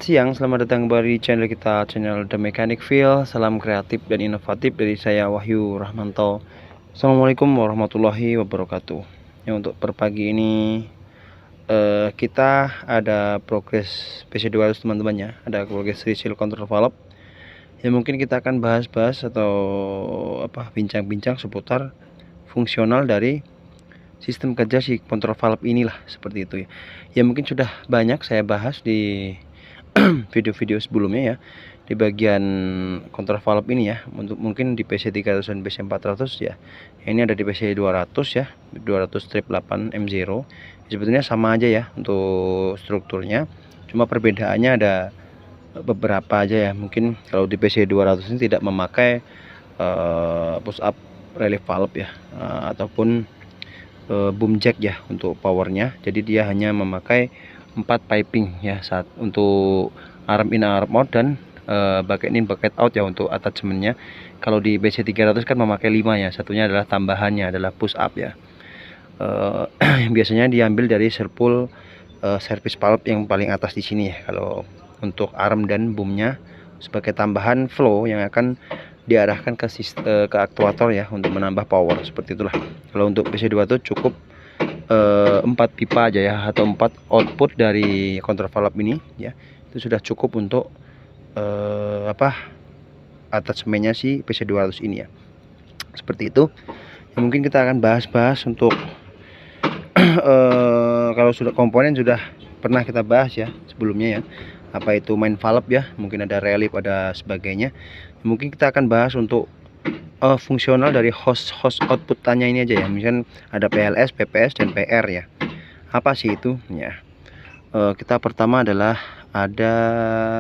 siang, selamat datang kembali di channel kita, channel The Mechanic Feel. Salam kreatif dan inovatif dari saya, Wahyu Rahmanto. Assalamualaikum warahmatullahi wabarakatuh. Ya, untuk per pagi ini kita ada progres PC200 teman-teman ya. Ada progres reseal control valve. Ya, mungkin kita akan bahas-bahas atau bincang-bincang seputar fungsional dari sistem kerja si control valve inilah, seperti itu ya. Ya, mungkin sudah banyak saya bahas di video-video sebelumnya ya, di bagian control valve ini ya, untuk mungkin di PC300 dan PC400 ya. Ini ada di PC200 ya, 200-8M0. Sebetulnya sama aja ya untuk strukturnya, cuma perbedaannya ada beberapa aja ya. Mungkin kalau di PC200 ini tidak memakai push up relief valve ya, ataupun boom jack ya untuk powernya. Jadi dia hanya memakai 4 piping ya saat untuk arm in arm out dan bucket in bucket out ya untuk attachmentnya. Kalau di BC300 kan memakai 5 ya, satunya adalah tambahannya adalah push up ya. Biasanya diambil dari serpul service valve yang paling atas di sini ya, kalau untuk arm dan boomnya, sebagai tambahan flow yang akan diarahkan ke aktuator ya untuk menambah power, seperti itulah. Kalau untuk PC2 itu cukup 4 pipa aja ya, atau 4 output dari control valve ini ya, itu sudah cukup untuk attachmentnya si PC200 ini ya, seperti itu ya. Mungkin kita akan bahas-bahas untuk kalau sudah komponen sudah pernah kita bahas ya sebelumnya ya, apa itu main valve ya, mungkin ada relief, ada sebagainya. Mungkin kita akan bahas untuk fungsional dari host outputannya ini aja ya. Misalnya ada PLS, PPS, dan PR ya. Apa sih itu ya? Kita pertama adalah ada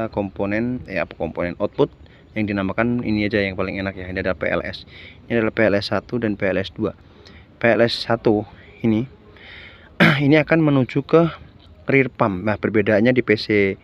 komponen ya, komponen output yang dinamakan ini aja yang paling enak ya. Ini ada PLS. Ini adalah PLS 1 dan PLS 2. PLS 1 ini ini akan menuju ke rear pump. Nah, perbedaannya di PC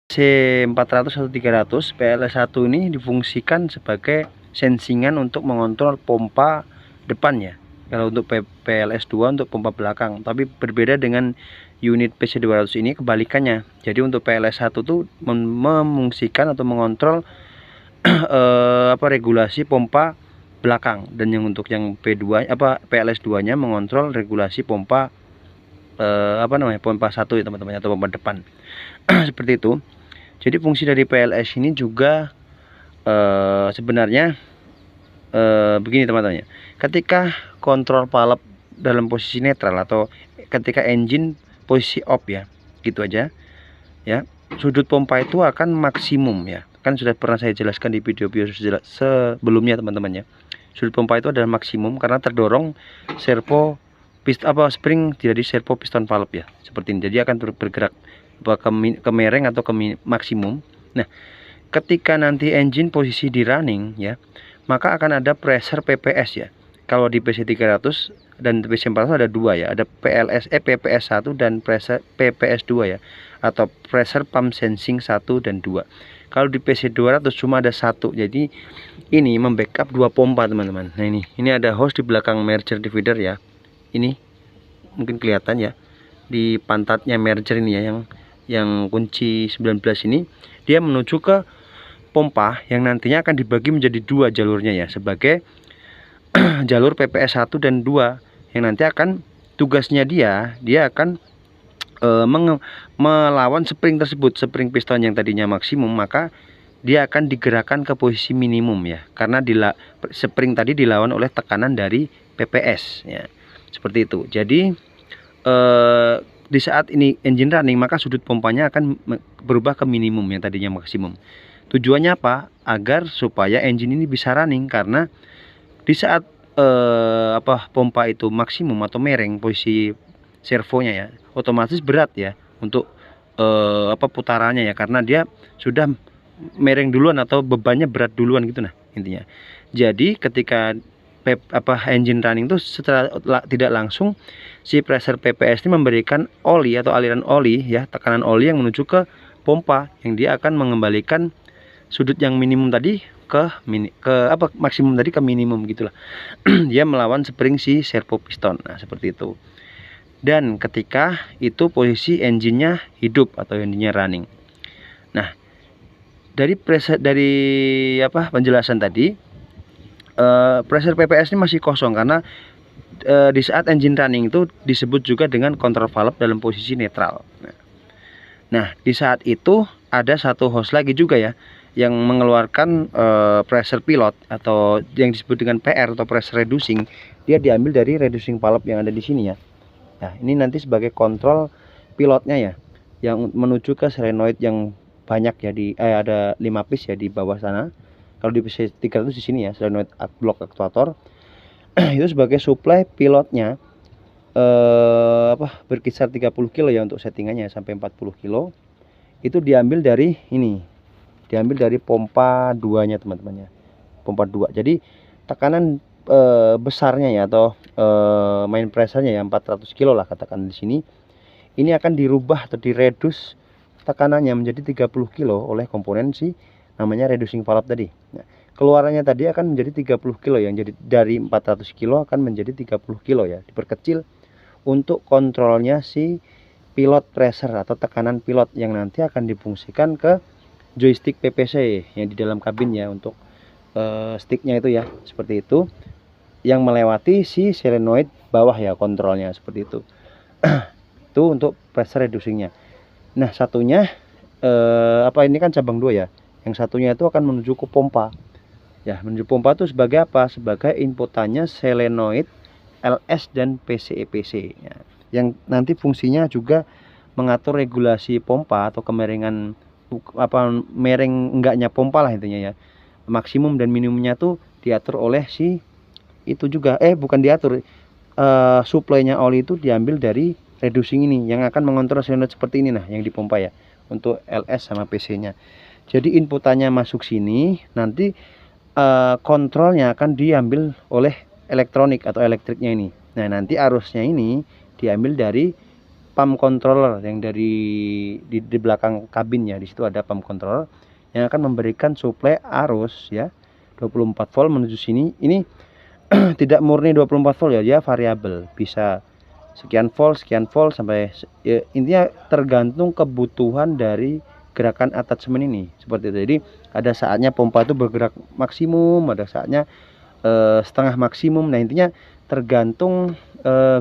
C400 atau 300, PLS1 ini difungsikan sebagai sensingan untuk mengontrol pompa depannya. Kalau untuk PLS2 untuk pompa belakang, tapi berbeda dengan unit PC200 ini kebalikannya. Jadi untuk PLS1 itu memfungsikan atau mengontrol regulasi pompa belakang, dan yang untuk yang P2 PLS2 nya mengontrol regulasi pompa pompa 1 ya teman-teman, atau pompa depan. Seperti itu. Jadi fungsi dari PLS ini juga sebenarnya begini teman-teman ya. Ketika kontrol valve dalam posisi netral atau ketika engine posisi off ya, gitu aja ya, sudut pompa itu akan maksimum ya. Kan sudah pernah saya jelaskan di video-video sebelumnya teman-teman ya. Sudut pompa itu adalah maksimum karena terdorong servo spring dari servo piston valve ya, seperti ini. Jadi akan bergerak ke mereng atau ke maksimum. Nah, ketika nanti engine posisi di running ya, maka akan ada pressure PPS ya. Kalau di PC300 dan PC400 ada dua ya, ada PPS1 dan pressure PPS2 ya, atau pressure pump sensing 1 dan 2. Kalau di PC200 cuma ada satu. Jadi ini membackup dua pompa teman-teman. Nah, ini ada hose di belakang merger divider ya. Ini mungkin kelihatan ya, di pantatnya merger ini ya, yang kunci 19 ini, dia menuju ke pompa yang nantinya akan dibagi menjadi dua jalurnya ya, sebagai jalur PPS 1 dan 2, yang nanti akan tugasnya dia akan melawan spring tersebut, spring piston yang tadinya maksimum, maka dia akan digerakkan ke posisi minimum ya, karena spring tadi dilawan oleh tekanan dari PPS ya, seperti itu. Jadi di saat ini engine running, maka sudut pompanya akan berubah ke minimum yang tadinya maksimum. Tujuannya apa? Agar supaya engine ini bisa running, karena di saat pompa itu maksimum atau mereng posisi servonya ya, otomatis berat ya untuk putarannya ya, karena dia sudah mereng duluan atau bebannya berat duluan gitu nah intinya. Jadi ketika engine running itu, setelah tidak langsung si pressure PPS ini memberikan oli atau aliran oli ya, tekanan oli yang menuju ke pompa, yang dia akan mengembalikan sudut yang minimum tadi ke maksimum tadi ke minimum gitulah. Dia melawan spring si servo piston. Nah, seperti itu. dan ketika itu posisi engine-nya hidup atau engine-nya running. Nah, dari penjelasan tadi, pressure PPS ini masih kosong karena di saat engine running itu disebut juga dengan control valve dalam posisi netral. Nah, di saat itu ada satu hose lagi juga ya yang mengeluarkan pressure pilot atau yang disebut dengan PR atau pressure reducing. Dia diambil dari reducing valve yang ada di sini ya. Nah, ini nanti sebagai kontrol pilotnya ya, yang menuju ke solenoid yang banyak ya ada 5 piece ya di bawah sana. Kalau di piece 300 di sini ya, solenoid block aktuator. Itu sebagai supply pilotnya berkisar 30 kilo ya untuk settingannya sampai 40 kilo. Itu diambil dari ini. Diambil dari pompa 2-nya teman-teman ya. Pompa 2. Jadi tekanan besarnya ya atau main pressure-nya ya 400 kilo lah katakan di sini. Ini akan dirubah atau diredus tekanannya menjadi 30 kilo oleh komponen si namanya reducing valve tadi. Nah, keluarannya tadi akan menjadi 30 kilo yang jadi dari 400 kilo akan menjadi 30 kilo ya, diperkecil untuk kontrolnya si pilot pressure atau tekanan pilot yang nanti akan difungsikan ke joystick PPC yang di dalam kabin ya untuk sticknya itu ya, seperti itu, yang melewati si solenoid bawah ya kontrolnya seperti itu. Itu untuk pressure reducingnya. Nah, satunya ini kan cabang 2 ya. Yang satunya itu akan menuju ke pompa. Ya, menuju pompa itu sebagai apa? Sebagai inputannya solenoid LS dan PCE-PC ya. Yang nanti fungsinya juga mengatur regulasi pompa atau kemiringan miring enggaknya pompa lah intinya ya. Maksimum dan minimumnya tuh diatur oleh si itu juga bukan diatur, suplainya oli itu diambil dari reducing ini yang akan mengontrol solenoid seperti ini nah yang dipompa ya untuk LS sama PC-nya. Jadi inputannya masuk sini, nanti kontrolnya akan diambil oleh elektronik atau elektriknya ini. Nah, nanti arusnya ini diambil dari pump controller yang di belakang kabinnya. Di situ ada pump controller yang akan memberikan suplai arus ya 24 volt menuju sini. Ini tidak murni 24 volt ya, dia variabel, bisa sekian volt sampai ya, intinya tergantung kebutuhan dari gerakan attachment ini seperti itu. Jadi ada saatnya pompa itu bergerak maksimum, ada saatnya setengah maksimum. Nah, intinya tergantung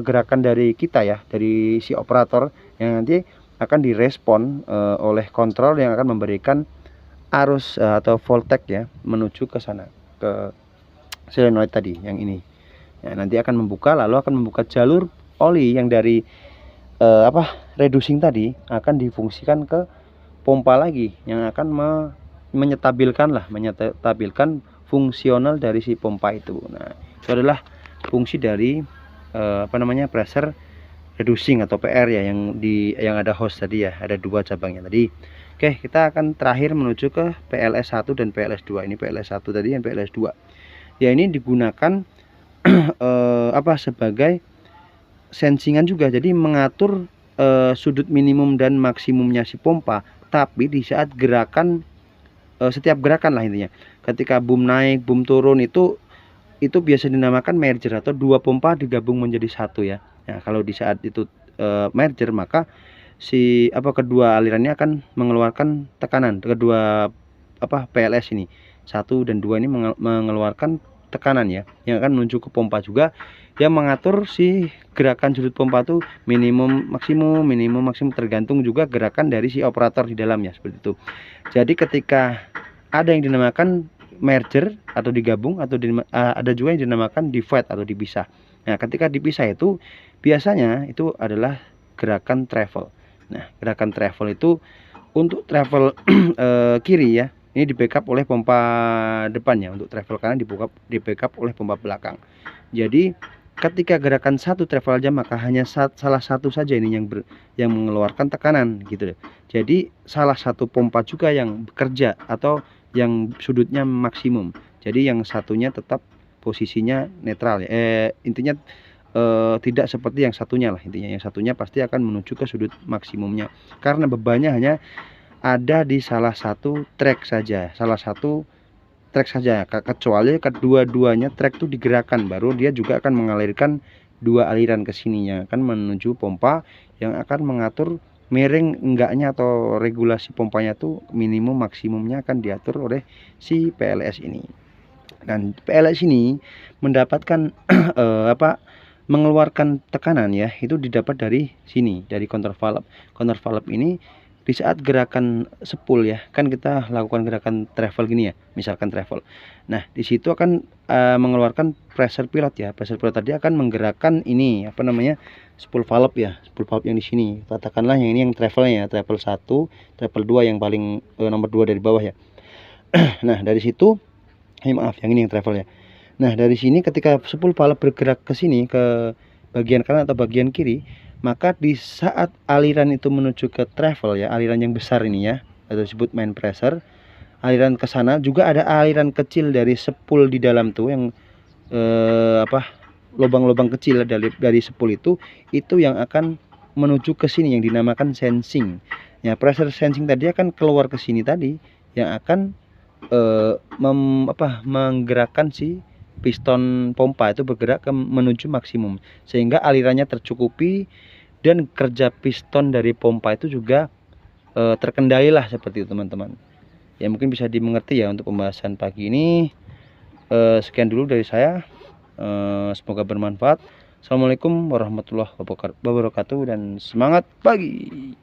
gerakan dari kita ya, dari si operator yang nanti akan direspon oleh kontrol yang akan memberikan arus atau voltage ya menuju ke sana, ke solenoid tadi yang ini ya, nanti akan membuka, lalu akan membuka jalur oli yang dari reducing tadi akan difungsikan ke pompa lagi yang akan menyetabilkan fungsional dari si pompa itu. Nah, itu adalah fungsi dari pressure reducing atau PR ya yang ada hose tadi ya, ada 2 cabangnya tadi. Oke, kita akan terakhir menuju ke PLS 1 dan PLS 2. Ini PLS 1 tadi dan PLS 2. Ya, ini digunakan sebagai sensingan juga. Jadi mengatur sudut minimum dan maksimumnya si pompa, tapi di saat gerakan setiap gerakan lah intinya. Ketika boom naik, boom turun itu biasa dinamakan merger atau 2 pompa digabung menjadi 1 ya. Nah, kalau di saat itu merger, maka si kedua alirannya akan mengeluarkan tekanan. Kedua PLS ini 1 dan 2 ini mengeluarkan tekanan ya, yang akan menuju ke pompa juga, yang mengatur si gerakan sudut pompa itu minimum maksimum tergantung juga gerakan dari si operator di dalamnya seperti itu. Jadi ketika ada yang dinamakan merger atau digabung atau ada juga yang dinamakan divide atau dipisah. Nah, ketika dipisah itu biasanya itu adalah gerakan travel. Nah, gerakan travel itu untuk travel kiri ya, ini di backup oleh pompa depannya. Untuk travel kanan di backup oleh pompa belakang. Jadi ketika gerakan satu travel aja, maka hanya salah satu saja ini yang mengeluarkan tekanan gitu. Jadi salah satu pompa juga yang bekerja atau yang sudutnya maksimum. Jadi yang satunya tetap posisinya netral ya. Intinya tidak seperti yang satunya lah, intinya yang satunya pasti akan menuju ke sudut maksimumnya karena bebannya hanya ada di salah satu track saja, kecuali kedua-duanya track itu digerakkan, baru dia juga akan mengalirkan dua aliran ke sini yang akan menuju pompa yang akan mengatur miring enggaknya atau regulasi pompanya tuh minimum maksimumnya akan diatur oleh si PLS ini. Dan PLS ini mendapatkan mengeluarkan tekanan ya, itu didapat dari sini, dari counter valve. Counter valve ini di saat gerakan spool ya, kan kita lakukan gerakan travel gini ya, misalkan travel. Nah, di situ akan mengeluarkan pressure pilot ya. Pressure pilot tadi akan menggerakkan ini spool valve ya, spool valve yang di sini. Katakanlah yang ini yang travelnya ya, travel 1, travel 2 yang paling nomor 2 dari bawah ya. Nah, dari situ maaf, yang ini yang travel ya. Nah, dari sini ketika spool valve bergerak ke sini ke bagian kanan atau bagian kiri, maka di saat aliran itu menuju ke travel ya, aliran yang besar ini ya, atau disebut main pressure, aliran ke sana juga ada aliran kecil dari spool di dalam tuh yang lubang-lubang kecil dari spool itu yang akan menuju ke sini yang dinamakan sensing. Ya, pressure sensing tadi akan keluar ke sini tadi yang akan menggerakkan si piston pompa itu bergerak menuju maksimum sehingga alirannya tercukupi dan kerja piston dari pompa itu juga terkendali lah seperti itu teman-teman. Ya mungkin bisa dimengerti ya untuk pembahasan pagi ini. Sekian dulu dari saya. Semoga bermanfaat. Assalamualaikum warahmatullahi wabarakatuh dan semangat pagi.